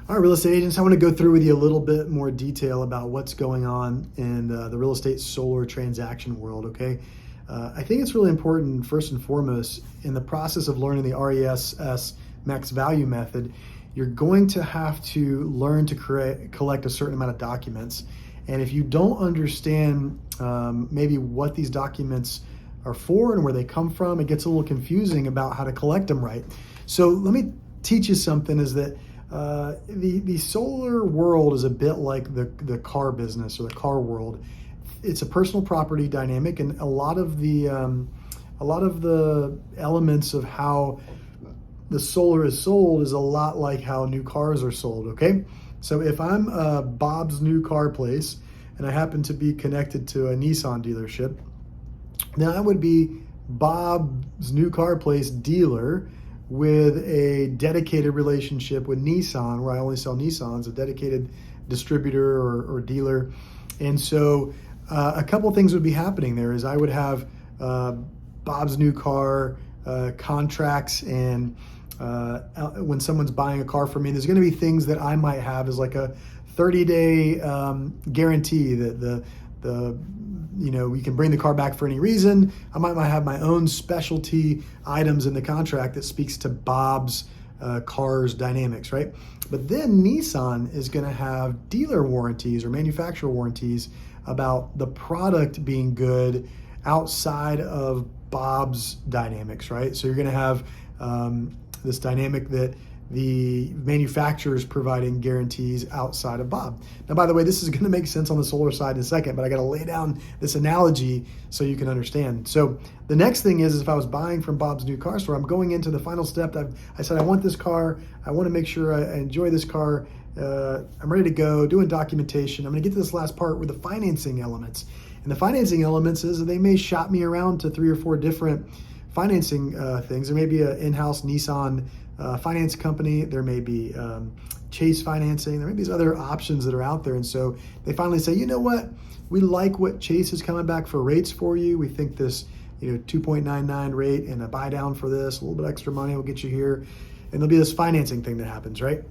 All right, real estate agents, I want to go through with you a little bit more detail about what's going on in the real estate solar transaction world, okay? I think it's really important, first and foremost, in the process of learning the RESS max value method, you're going to have to learn to collect a certain amount of documents. And if you don't understand maybe what these documents are for and where they come from, it gets a little confusing about how to collect them right. So let me teach you something, is that the solar world is a bit like the car business or the car world. It's a personal property dynamic, and a lot of the elements of how the solar is sold is a lot like how new cars are sold. Okay, so if I'm Bob's New Car Place and I happen to be connected to a Nissan dealership, then I would be Bob's New Car Place dealer with a dedicated relationship with Nissan, where I only sell Nissans, a dedicated distributor or dealer. And so a couple things would be happening there is I would have Bob's New Car contracts, and when someone's buying a car from me, there's going to be things that I might have as like a 30-day guarantee that you can bring the car back for any reason. I might have my own specialty items in the contract that speaks to Bob's cars dynamics, right? But then Nissan is going to have dealer warranties or manufacturer warranties about the product being good outside of Bob's dynamics, right? So you're going to have this dynamic that the manufacturer is providing guarantees outside of Bob. Now, by the way, this is going to make sense on the solar side in a second, but I got to lay down this analogy so you can understand. So the next thing is if I was buying from Bob's New Car Store, I'm going into the final step. I said, I want this car. I want to make sure I enjoy this car. I'm ready to go, doing documentation. I'm going to get to this last part with the financing elements. And the financing elements is they may shop me around to 3 or 4 different financing things. There may be an in-house Nissan finance company. There may be Chase financing. There may be these other options that are out there. And so they finally say, you know what? We like what Chase is coming back for rates for you. We think this 2.99 rate and a buy down for this, a little bit extra money will get you here. And there'll be this financing thing that happens, right?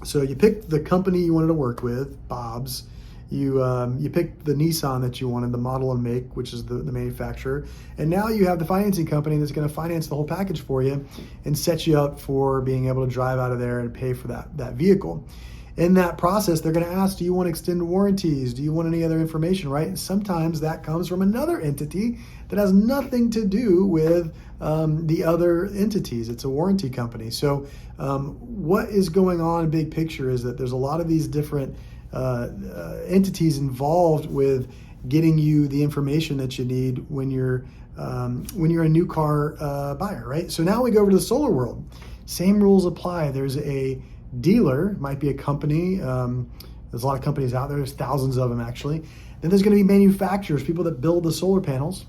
So you pick the company you wanted to work with, Bob's. You picked the Nissan that you wanted, the model and make, which is the manufacturer. And now you have the financing company that's going to finance the whole package for you and set you up for being able to drive out of there and pay for that vehicle. In that process, they're going to ask, do you want extended warranties? Do you want any other information, right? And sometimes that comes from another entity that has nothing to do with the other entities. It's a warranty company. So what is going on, big picture, is that there's a lot of these different entities involved with getting you the information that you need when you're a new car buyer, right? So now we go over to the solar world. Same rules apply. There's a dealer, might be a company. There's a lot of companies out there. There's thousands of them actually. Then there's going to be manufacturers, people that build the solar panels.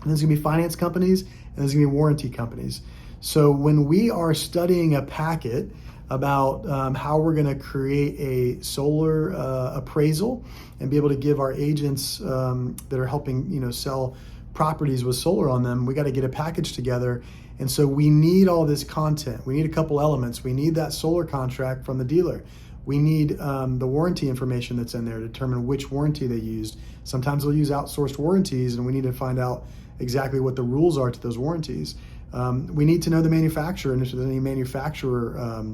And there's going to be finance companies, and there's going to be warranty companies. So when we are studying a packet about how we're going to create a solar appraisal and be able to give our agents that are helping sell properties with solar on them, we got to get a package together. And so we need all this content. We need a couple elements. We need that solar contract from the dealer. We need the warranty information that's in there to determine which warranty they used. Sometimes they'll use outsourced warranties, and we need to find out exactly what the rules are to those warranties. We need to know the manufacturer and if there's any manufacturer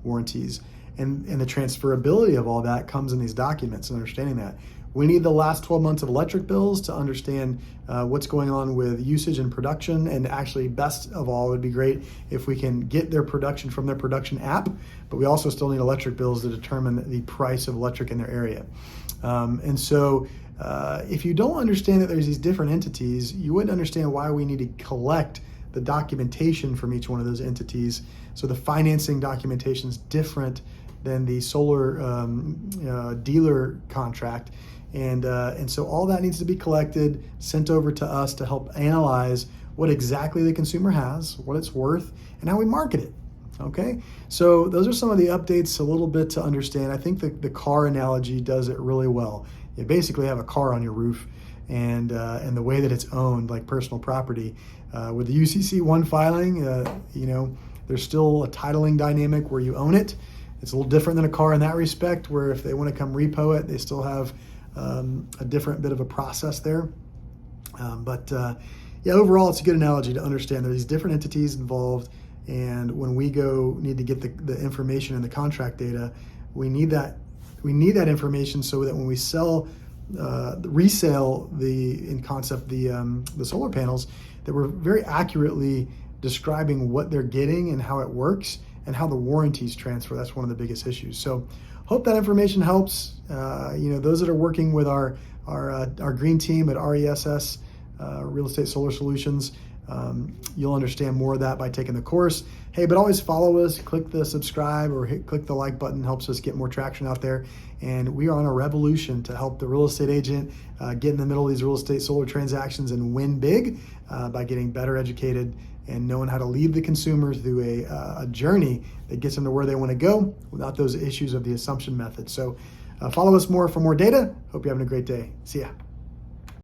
warranties. And the transferability of all that comes in these documents and understanding that. We need the last 12 months of electric bills to understand what's going on with usage and production. And actually, best of all, it would be great if we can get their production from their production app, but we also still need electric bills to determine the price of electric in their area. And so if you don't understand that there's these different entities, you wouldn't understand why we need to collect the documentation from each one of those entities. So the financing documentation is different than the solar dealer contract. And so all that needs to be collected, sent over to us to help analyze what exactly the consumer has, what it's worth, and how we market it. Okay, so those are some of the updates, a little bit to understand. I think the car analogy does it really well. You basically have a car on your roof, and the way that it's owned, like personal property, with the UCC1 filing, there's still a titling dynamic where you own it. It's a little different than a car in that respect, where if they want to come repo it, they still have a different bit of a process there. Yeah, overall, it's a good analogy to understand there are these different entities involved, and when we need to get the information and the contract data, we need that information so that when we resell the solar panels, that we're very accurately describing what they're getting and how it works and how the warranties transfer. That's one of the biggest issues. So hope that information helps. Those that are working with our green team at RESS, Real Estate Solar Solutions, you'll understand more of that by taking the course. Hey, but always follow us, click the subscribe or click the like button, helps us get more traction out there. And we are on a revolution to help the real estate agent get in the middle of these real estate solar transactions and win big by getting better educated and knowing how to lead the consumer through a journey that gets them to where they want to go without those issues of the assumption method. So follow us more for more data. Hope you're having a great day. See ya.